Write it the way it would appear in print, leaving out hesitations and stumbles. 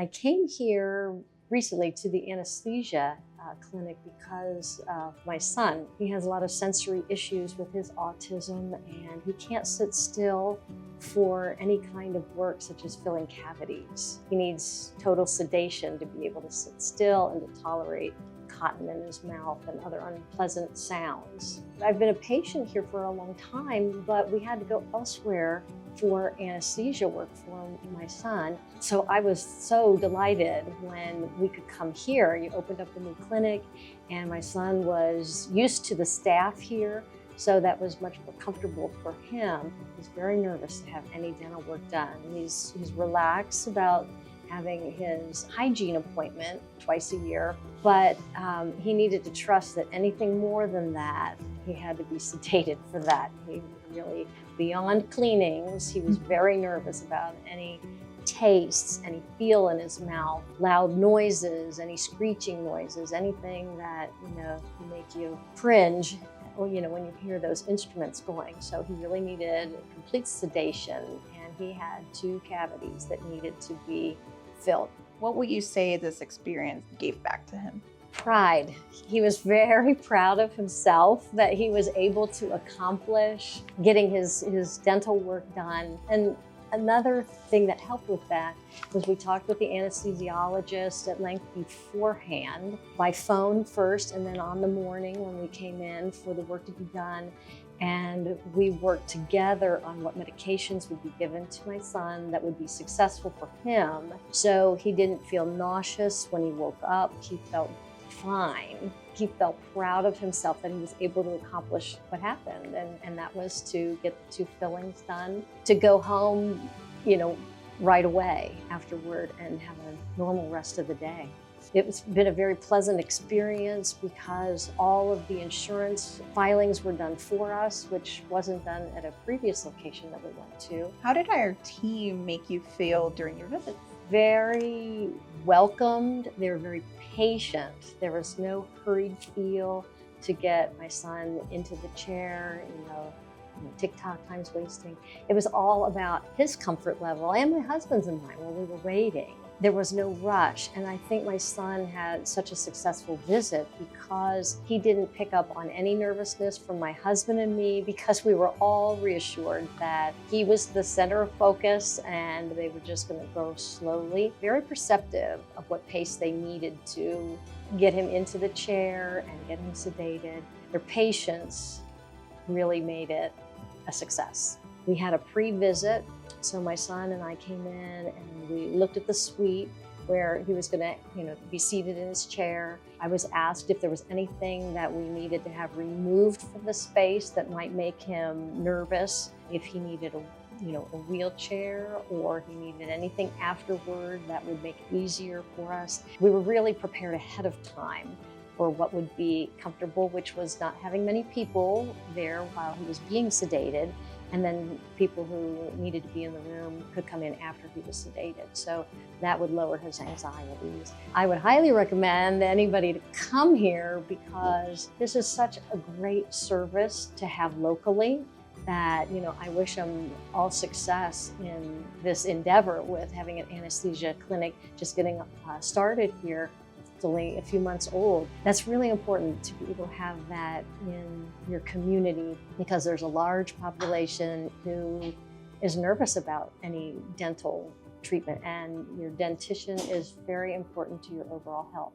I came here recently to the anesthesia clinic because of my son. He has a lot of sensory issues with his autism, and he can't sit still for any kind of work such as filling cavities. He needs total sedation to be able to sit still and to tolerate cotton in his mouth and other unpleasant sounds. I've been a patient here for a long time, but we had to go elsewhere for anesthesia work for my son. So I was so delighted when we could come here. You opened up a new clinic, and my son was used to the staff here, so that was much more comfortable for him. He's very nervous to have any dental work done. He's relaxed about having his hygiene appointment twice a year, but he needed to trust that anything more than that, he had to be sedated for that. He really, beyond cleanings, he was very nervous about any tastes, any feel in his mouth, loud noises, any screeching noises, anything that, make you cringe, when you hear those instruments going. So he really needed complete sedation, and he had 2 cavities that needed to be filled. What would you say this experience gave back to him? Pride. He was very proud of himself that he was able to accomplish getting his dental work done. And another thing that helped with that was we talked with the anesthesiologist at length beforehand, by phone first, and then on the morning when we came in for the work to be done. And we worked together on what medications would be given to my son that would be successful for him. So he didn't feel nauseous when he woke up. He felt fine. He felt proud of himself that he was able to accomplish what happened. And that was to get the 2 fillings done, to go home, right away afterward and have a normal rest of the day. It's been a very pleasant experience because all of the insurance filings were done for us, which wasn't done at a previous location that we went to. How did our team make you feel during your visits? Very welcomed. They were very patient. There was no hurried feel to get my son into the chair, TikTok time's wasting. It was all about his comfort level and my husband's and mine while we were waiting. There was no rush, and I think my son had such a successful visit because he didn't pick up on any nervousness from my husband and me, because we were all reassured that he was the center of focus and they were just going to go slowly. Very perceptive of what pace they needed to get him into the chair and get him sedated. Their patience really made it a success. We had a pre-visit, so my son and I came in and we looked at the suite where he was going to, be seated in his chair. I was asked if there was anything that we needed to have removed from the space that might make him nervous, if he needed a wheelchair, or he needed anything afterward that would make it easier for us. We were really prepared ahead of time for what would be comfortable, which was not having many people there while he was being sedated, and then people who needed to be in the room could come in after he was sedated. So that would lower his anxieties. I would highly recommend anybody to come here because this is such a great service to have locally that, I wish them all success in this endeavor with having an anesthesia clinic just getting started here. It's only a few months old. That's really important to be able to have that in your community, because there's a large population who is nervous about any dental treatment, and your dentition is very important to your overall health.